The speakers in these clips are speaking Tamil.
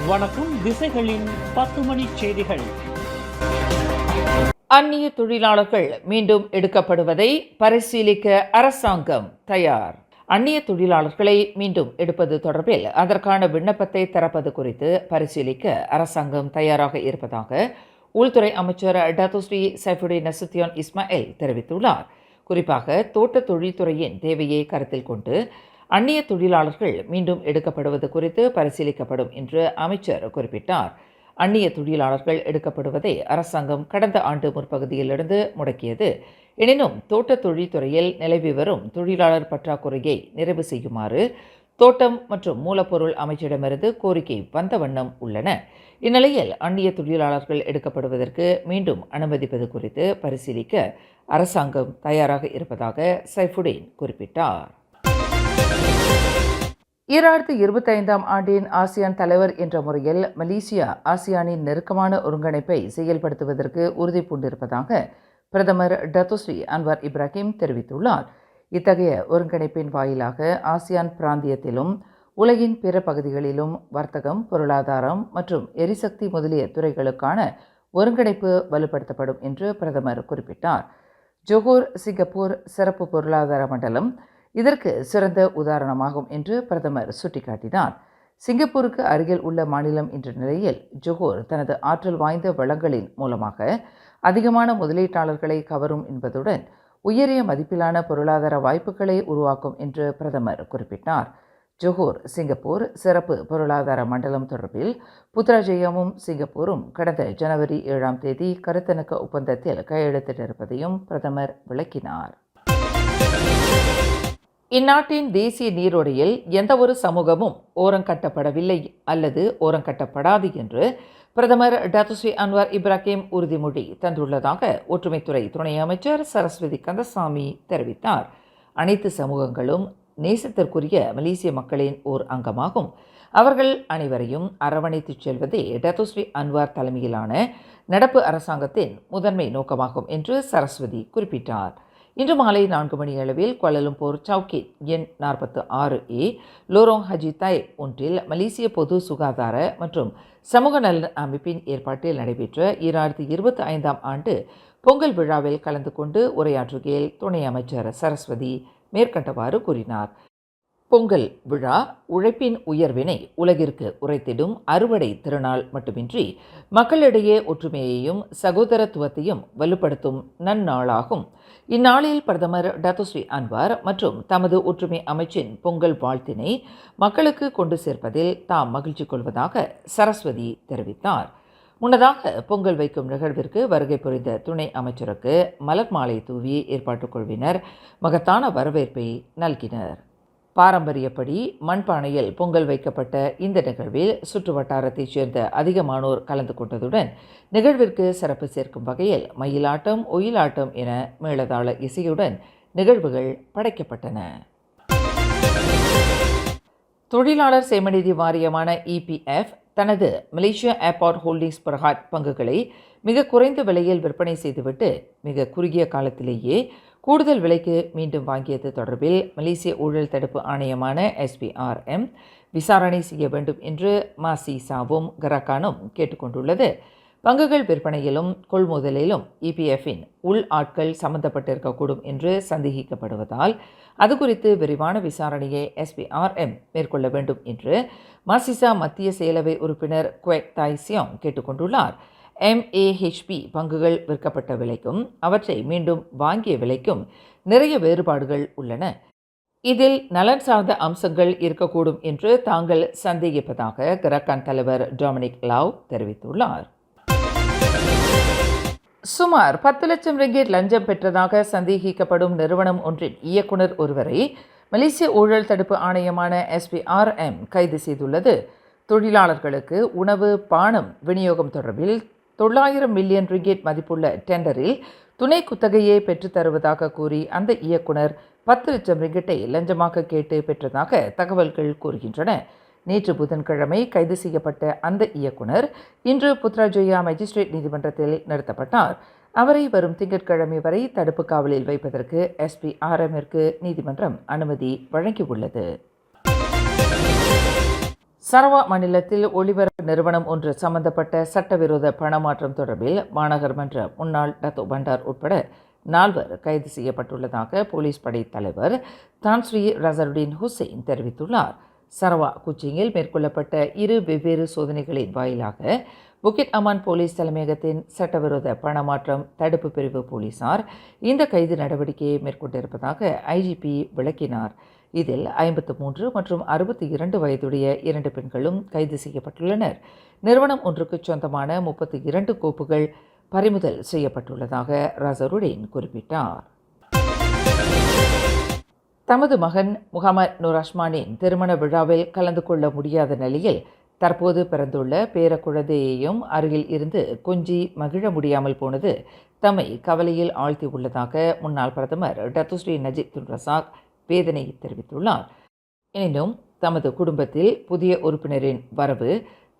வணக்கம். திசைகளின் 10 மணி செய்திகள். அந்நிய தொழிலாளர்கள் மீண்டும் எடுக்கப்படுவதை பரிசீலிக்க அரசாங்கம் தயார். அந்நிய தொழிலாளர்களை மீண்டும் எடுப்பது தொடர்பில் அதற்கான விண்ணப்பத்தை திறப்பது குறித்து பரிசீலிக்க அரசாங்கம் தயாராக இருப்பதாக உள்துறை அமைச்சர் டத்தோஸ்ரீ சைஃபுடின் நசுத்தியான் இஸ்மாயில் தெரிவித்துள்ளார். குறிப்பாக தோட்ட தொழில்துறையின் தேவையை கருத்தில் கொண்டு அந்நிய தொழிலாளர்கள் மீண்டும் எடுக்கப்படுவது குறித்து பரிசீலிக்கப்படும் என்று அமைச்சர் குறிப்பிட்டார். அந்நிய தொழிலாளர்கள் எடுக்கப்படுவதை அரசாங்கம் கடந்த ஆண்டு முற்பகுதியிலிருந்து முடக்கியது. எனினும் தோட்ட தொழில்துறையில் நிலவி வரும் தொழிலாளர் பற்றாக்குறையை நிறைவு செய்யுமாறு தோட்டம் மற்றும் மூலப்பொருள் அமைச்சிடமிருந்து கோரிக்கை வந்த வண்ணம் உள்ளன. இந்நிலையில் அந்நிய தொழிலாளர்கள் எடுக்கப்படுவதற்கு மீண்டும் அனுமதிப்பது குறித்து பரிசீலிக்க அரசாங்கம் தயாராக இருப்பதாக சைஃபுடின் குறிப்பிட்டார். 2025 ஆண்டின் ஆசியான் தலைவர் என்ற முறையில் மலேசியா ஆசியானின் நெருக்கமான ஒருங்கிணைப்பை செயல்படுத்துவதற்கு உறுதி பூண்டிருப்பதாக பிரதமர் டத்தோஸ்ரீ அன்வார் இப்ராஹிம் தெரிவித்துள்ளார். இத்தகைய ஒருங்கிணைப்பின் வாயிலாக ஆசியான் பிராந்தியத்திலும் உலகின் பிற பகுதிகளிலும் வர்த்தகம், பொருளாதாரம் மற்றும் எரிசக்தி முதலிய துறைகளுக்கான ஒருங்கிணைப்பு வலுப்படுத்தப்படும் என்று பிரதமர் குறிப்பிட்டார். ஜொஹோர் சிங்கப்பூர் சிறப்பு பொருளாதார மண்டலம் இதற்கு சிறந்த உதாரணமாகும் என்று பிரதமர் சுட்டிக்காட்டினார். சிங்கப்பூருக்கு அருகில் உள்ள மாநிலம் என்ற நிலையில் ஜொஹோர் தனது ஆற்றல் வாய்ந்த வளங்களின் மூலமாக அதிகமான முதலீட்டாளர்களை கவரும் என்பதுடன் உயரிய மதிப்பிலான பொருளாதார வாய்ப்புகளை உருவாக்கும் என்று பிரதமர் குறிப்பிட்டார். ஜொஹோர் சிங்கப்பூர் சிறப்பு பொருளாதார மண்டலம் தொடர்பில் புத்ராஜயமும் சிங்கப்பூரும் கடந்த ஜனவரி 7 கருத்தணக்க ஒப்பந்தத்தில் கையெழுத்திட்டிருப்பதையும் பிரதமர் விளக்கினார். இந்நாட்டின் தேசிய நீரோடையில் எந்தவொரு சமூகமும் ஓரங்கட்டப்படவில்லை அல்லது ஓரங்கட்டப்படாது என்று பிரதமர் டத்தோஸ்ரீ அன்வார் இப்ராஹிம் உறுதிமொழி தந்துள்ளதாக ஒற்றுமைத்துறை துணை அமைச்சர் சரஸ்வதி கந்தசாமி தெரிவித்தார். அனைத்து சமூகங்களும் நேசத்திற்குரிய மலேசிய மக்களின் ஓர் அங்கமாகும். அவர்கள் அனைவரையும் அரவணைத்துச் செல்வதே டத்தோஸ்ரீ அன்வார் தலைமையிலான நடப்பு அரசாங்கத்தின் முதன்மை நோக்கமாகும் என்று சரஸ்வதி குறிப்பிட்டார். இன்று மாலை 4 மணி அளவில் கோலாலம்பூர் சவுக்கிட் எண் 46A லோரோங் ஹஜி தாய் ஒன்றில் மலேசிய பொது சுகாதார மற்றும் சமூக நலன் அமைப்பின் ஏற்பாட்டில் நடைபெற்ற 2025 ஆண்டு பொங்கல் விழாவில் கலந்து கொண்டு உரையாற்றுகையில் துணை அமைச்சர் சரஸ்வதி மேற்கண்டவாறு கூறினார். பொங்கல் விழா உழைப்பின் உயர்வினை உலகிற்கு உரைத்திடும் அறுவடை திருநாள் மட்டுமின்றி மக்களிடையே ஒற்றுமையையும் சகோதரத்துவத்தையும் வலுப்படுத்தும் நன்னாளாகும். இந்நாளில் பிரதமர் டத்தோஸ்ரீ அன்வார் மற்றும் தமது ஒற்றுமை அமைச்சின் பொங்கல் வாழ்த்தினை மக்களுக்கு கொண்டு சேர்ப்பதில் தாம் மகிழ்ச்சி கொள்வதாக சரஸ்வதி தெரிவித்தார். முன்னதாக பொங்கல் வைக்கும் நிகழ்விற்கு வருகை புரிந்த துணை அமைச்சருக்கு மலர் மாலை தூவி ஏற்பாட்டுக் குழுவினர் மகத்தான வரவேற்பை நல்கினர். பாரம்பரியப்படி மண்பானையில் பொங்கல் வைக்கப்பட்ட இந்த நிகழ்வில் சுற்று வட்டாரத்தைச் சேர்ந்த அதிகமானோர் கலந்து கொண்டதுடன் நிகழ்விற்கு சிறப்பு சேர்க்கும் வகையில் மயிலாட்டம், ஒயிலாட்டம் என மேளதாள இசையுடன் நிகழ்வுகள் படைக்கப்பட்டன. தொழிலாளர் சேமநிதி வாரியமான EPF தனது மலேசியா ஏர்போர்ட் ஹோல்டிங்ஸ் பிரஹாட் பங்குகளை மிக குறைந்த விலையில் விற்பனை செய்துவிட்டு மிக குறுகிய காலத்திலேயே கூடுதல் விலைக்கு மீண்டும் வாங்கியது தொடர்பில் மலேசிய ஊழல் தடுப்பு ஆணையமான SPRM விசாரணை செய்ய வேண்டும் என்று மாசிசாவும் கராக்கானும் கேட்டுக்கொண்டுள்ளது. பங்குகள் விற்பனையிலும் கொள்முதலிலும் EPFின் உள் ஆட்கள் சம்பந்தப்பட்டிருக்கக்கூடும் என்று சந்தேகிக்கப்படுவதால் அது குறித்து விரிவான விசாரணையை SPRM மேற்கொள்ள வேண்டும் என்று மாசிசா மத்திய செயலவை உறுப்பினர் குவேக் தாய் சியோங் கேட்டுக்கொண்டுள்ளார். MAHP பங்குகள் விற்கப்பட்ட விலைக்கும் அவற்றை மீண்டும் வாங்கிய விலைக்கும் நிறைய வேறுபாடுகள் உள்ளன. இதில் நலன் சார்ந்த அம்சங்கள் இருக்கக்கூடும் என்று தாங்கள் சந்தேகிப்பதாக கராக்கான் தலைவர் டொமினிக் லாவ் தெரிவித்துள்ளார். சுமார் 10 லட்சம் ரிங்கிட் லஞ்சம் பெற்றதாக சந்தேகிக்கப்படும் நிறுவனம் ஒன்றின் இயக்குனர் ஒருவரை மலேசிய ஊழல் தடுப்பு ஆணையமான SPRM கைது செய்துள்ளது. தொழிலாளர்களுக்கு உணவு, பானம் விநியோகம் தொடர்பில் 900 மில்லியன் ரிங்கிட் மதிப்புள்ள டெண்டரில் துணை குத்தகையை பெற்றுத் தருவதாக கூறி அந்த இயக்குனர் 10 லட்சம் ரிங்கிட்டை லஞ்சமாக கேட்டு பெற்றதாக தகவல்கள் கூறுகின்றன. நேற்று புதன்கிழமை கைது செய்யப்பட்ட அந்த இயக்குனர் இன்று புத்ராஜயா மேஜிஸ்ட்ரேட் நீதிமன்றத்தில் நிறுத்தப்பட்டார். அவரை வரும் திங்கட்கிழமை வரை தடுப்பு காவலில் வைப்பதற்கு SPRMற்கு நீதிமன்றம் அனுமதி வழங்கியுள்ளது. சரவா மாநிலத்தில் ஒளிபரப்பு நிறுவனம் ஒன்று சம்பந்தப்பட்ட சட்டவிரோத பணமாற்றம் தொடர்பில் மாநகர் மன்ற முன்னாள் டத்தோ பண்டார் உட்பட 4 கைது செய்யப்பட்டுள்ளதாக போலீஸ் படை தலைவர் தான் ஸ்ரீ ரசருடீன் ஹுசைன் தெரிவித்துள்ளார். சரவா குச்சிங்கில் மேற்கொள்ளப்பட்ட 2 வெவ்வேறு சோதனைகளின் வாயிலாக புக்கிட் அமான் போலீஸ் தலைமையகத்தின் சட்டவிரோத பணமாற்றம் தடுப்பு பிரிவு போலீசார் இந்த கைது நடவடிக்கையை மேற்கொண்டிருப்பதாக ஐஜிபி விளக்கினார். இதில் 53 மற்றும் 62 வயதுடைய 2 பெண்களும் கைது செய்யப்பட்டுள்ளனர். நிறுவனம் ஒன்றுக்கு சொந்தமான 32 கோப்புகள் பறிமுதல் செய்யப்பட்டுள்ளதாக ரசருடீன் குறிப்பிட்டார். தமது மகன் முகமது நூராஷ்மானின் திருமண விழாவில் கலந்து கொள்ள முடியாத நிலையில் தற்போது பிறந்துள்ள பேரக்குழந்தையையும் அருகில் இருந்து கொஞ்சி மகிழ முடியாமல் போனது தம்மை கவலையில் ஆழ்த்தியுள்ளதாக முன்னாள் பிரதமர் டத்துஸ்ரீ நஜீப் துன் ரசாக் வேதனை தெரிவித்துள்ளார். எனினும் தமது குடும்பத்தில் புதிய உறுப்பினரின் வரவு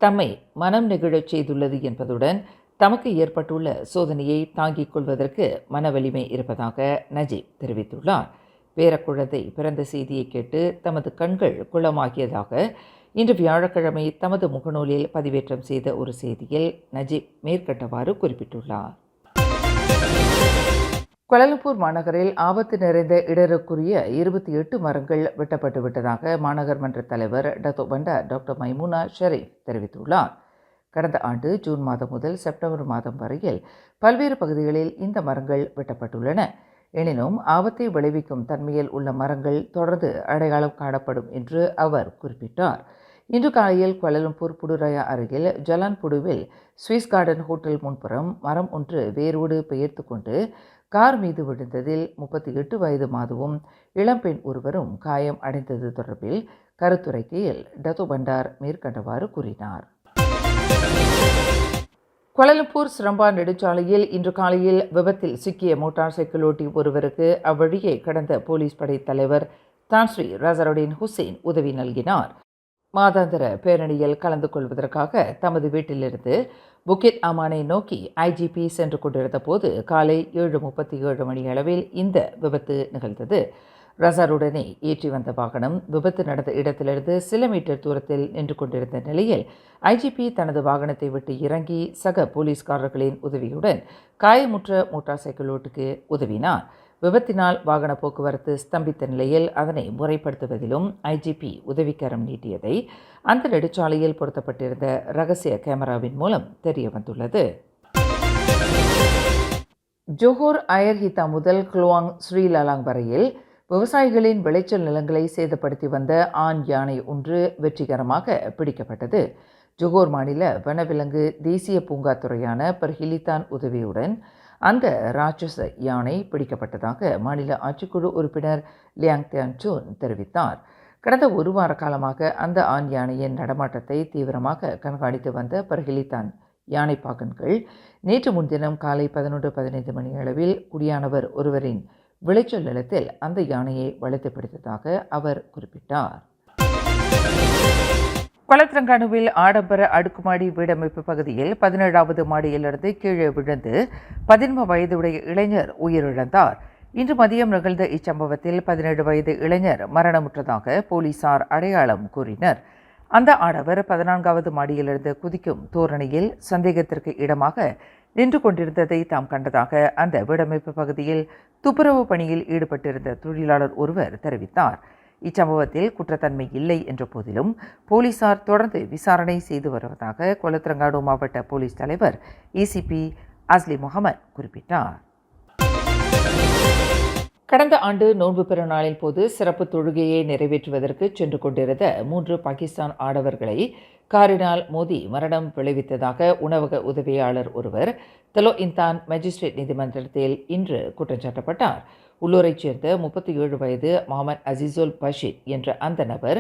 தம்மை மனம் நெகிழச் செய்துள்ளது என்பதுடன் தமக்கு ஏற்பட்டுள்ள சோதனையை தாங்கிக் கொள்வதற்கு மனவலிமை இருப்பதாக நஜீப் தெரிவித்துள்ளார். பேரக்குழந்தை பிறந்த செய்தியை கேட்டு தமது கண்கள் குளமாகியதாக இன்று வியாழக்கிழமை தமது முகநூலில் பதிவேற்றம் செய்த ஒரு செய்தியில் நஜீப் மேற்கண்டவாறு குறிப்பிட்டுள்ளார். கோலாலம்பூர் மாநகரில் ஆபத்து நிறைந்த இடருக்குரிய 28 மரங்கள் வெட்டப்பட்டு விட்டதாக மாநகர் மன்ற தலைவர் Dato Bandar doctor Maimuna Sharif தெரிவித்துள்ளார். கடந்த ஆண்டு ஜூன் மாதம் முதல் செப்டம்பர் மாதம் வரையில் பல்வேறு பகுதிகளில் இந்த மரங்கள் வெட்டப்பட்டுள்ளன. எனினும் ஆபத்தை விளைவிக்கும் தன்மையில் உள்ள மரங்கள் தொடர்ந்து அடையாளம் காணப்படும் என்று அவர் குறிப்பிட்டார். இன்று காலையில் கோலாலம்பூர் புடுராயா அருகில் ஜலான் புடுவில் ஸ்விஸ் கார்டன் ஹோட்டல் முன்புறம் மரம் ஒன்று வேரோடு பெயர்த்து கொண்டு கார் மீது விழுந்ததில் 38 வயது மாதுவும் இளம்பெண் ஒருவரும் காயம் அடைந்தது தொடர்பில் கருத்துரைக்கையில் டத்தோ பண்டார் மேற்கண்டவாறு கூறினார். கோலாலம்பூர் ஸ்ரம்பா நெடுஞ்சாலையில் இன்று காலையில் விபத்தில் சிக்கிய மோட்டார் சைக்கிள் ஓட்டி ஒருவருக்கு அவ்வழியை கடந்த போலீஸ் படை தலைவர் தான் ஸ்ரீ ரசருடீன் ஹுசைன் உதவி நல்கினார். மாதாந்திர பேரணியில் கலந்து கொள்வதற்காக தமது வீட்டிலிருந்து புக்கிட் அமானை நோக்கி ஐஜிபி சென்று கொண்டிருந்த போது காலை 7:37 மணியளவில் இந்த விபத்து நிகழ்ந்தது. ரசருடனை ஏற்றி வந்த வாகனம் விபத்து நடந்த இடத்திலிருந்து சில மீட்டர் தூரத்தில் நின்று கொண்டிருந்த நிலையில் ஐஜிபி தனது வாகனத்தை விட்டு இறங்கி சக போலீஸ்காரர்களின் உதவியுடன் காயமுற்ற மோட்டார் சைக்கிள் ஓட்டுக்கு உதவினார். விபத்தினால் வாகன போக்குவரத்து ஸ்தம்பித்த நிலையில் அதனை முறைப்படுத்துவதிலும் ஐஜிபி உதவிக்கரம் நீட்டியதை அந்த நெடுச்சாலையில் பொருத்தப்பட்டிருந்த ரகசிய கேமராவின் மூலம் தெரிய வந்துள்ளது. ஜோஹோர் அயர்ஹிதா முதல் குலுவாங் ஸ்ரீலாலாங் வரையில் விவசாயிகளின் விளைச்சல் நிலங்களை சேதப்படுத்தி வந்த ஆண் யானை ஒன்று வெற்றிகரமாக பிடிக்கப்பட்டது. ஜோஹோர் மாநில வனவிலங்கு தேசிய பூங்கா துறையான பர்ஹிலிதான் உதவியுடன் அந்த ராட்சச யானை பிடிக்கப்பட்டதாக மாநில ஆட்சிக்குழு உறுப்பினர் லியாங் தியான் சூன் தெரிவித்தார். கடந்த ஒரு வார காலமாக அந்த ஆண் யானையின் நடமாட்டத்தை தீவிரமாக கண்காணித்து வந்த பர்ஹிலிதான் யானை பாகன்கள் நேற்று முன்தினம் காலை 11:15 மணியளவில் குடியானவர் ஒருவரின் விளைச்சல் நிலத்தில் அந்த யானையை வளைத்து பிடித்ததாக அவர் குறிப்பிட்டார். கொலத்ரங்கானுவில் ஆடம்பர அடுக்குமாடி வீடமைப்பு பகுதியில் 17வது மாடியிலிருந்து கீழே விழுந்து 11 வயதுடைய இளைஞர் உயிரிழந்தார். இன்று மதியம் நிகழ்ந்த இச்சம்பவத்தில் 17 வயது இளைஞர் மரணமுற்றதாக போலீசார் அடையாளம் கூறினர். அந்த ஆடவர் 14வது மாடியிலிருந்து குதிக்கும் தோரணையில் சந்தேகத்திற்கு இடமாக நின்று கொண்டிருந்ததை தாம் கண்டதாக அந்த வீடமைப்பு பகுதியில் துப்புரவு பணியில் ஈடுபட்டிருந்த தொழிலாளர் ஒருவர் தெரிவித்தார். இச்சம்பவத்தில் குற்றத்தன்மை இல்லை என்ற போதிலும் போலீசார் தொடர்ந்து விசாரணை செய்து வருவதாக கொலத்ரங்கானு மாவட்ட போலீஸ் தலைவர் ஏசிபி அஸ்லி முகமது குறிப்பிட்டார். கடந்த ஆண்டு நோன்பு பெருநாளின் போது சிறப்பு தொழுகையை நிறைவேற்றுவதற்கு சென்று கொண்டிருந்த 3 பாகிஸ்தான் ஆடவர்களை காரினால் மோதி மரணம் விளைவித்ததாக உணவக உதவியாளர் ஒருவர் தலோ இந்தான் மேஜிஸ்ட்ரேட் நீதிமன்றத்தில் இன்று குற்றம் சாட்டப்பட்டார். உள்ளூரைச் சேர்ந்த 37 வயது முகமது அசீசுல் பஷீர் என்ற அந்த நபர்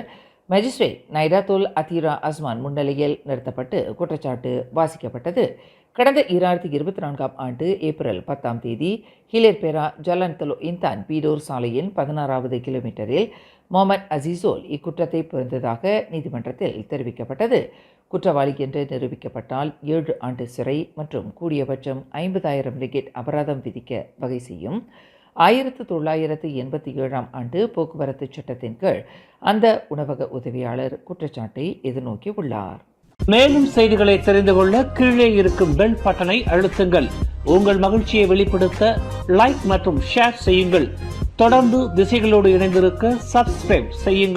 மேஜிஸ்ட்ரேட் நைடாத்துல் அதீரா அஸ்மான் முன்னிலையில் நிறுத்தப்பட்டு குற்றச்சாட்டு வாசிக்கப்பட்டது. கடந்த 2024ஆம் ஆண்டு ஏப்ரல் 10ஆம் தேதி ஹிலேர்பெரா ஜலன் தலோ இந்தான் பீடோர் சாலையின் 16வது கிலோமீட்டரில் முகமது அசீசுல் இக்குற்றத்தை புரிந்ததாக நீதிமன்றத்தில் தெரிவிக்கப்பட்டது. குற்றவாளி என்று நிரூபிக்கப்பட்டால் 7 ஆண்டு சிறை மற்றும் கூடியபட்சம் 50,000 ரிங்கிட் அபராதம் விதிக்க வகை செய்யும் 1987 ஆண்டு போக்குவரத்து சட்டத்தின் கீழ் அந்த உணவக உதவியாளர் குற்றச்சாட்டை எதிர்நோக்கியுள்ளார். மேலும் செய்திகளை தெரிந்து கொள்ள கீழே இருக்கும் பெல் பட்டனை அழுத்துங்கள். உங்கள் மகிழ்ச்சியை வெளிப்படுத்த லைக் மற்றும் ஷேர் செய்யுங்கள். தொடர்ந்து திசைகளோடு இணைந்திருக்க சப்ஸ்கிரைப் செய்யுங்கள்.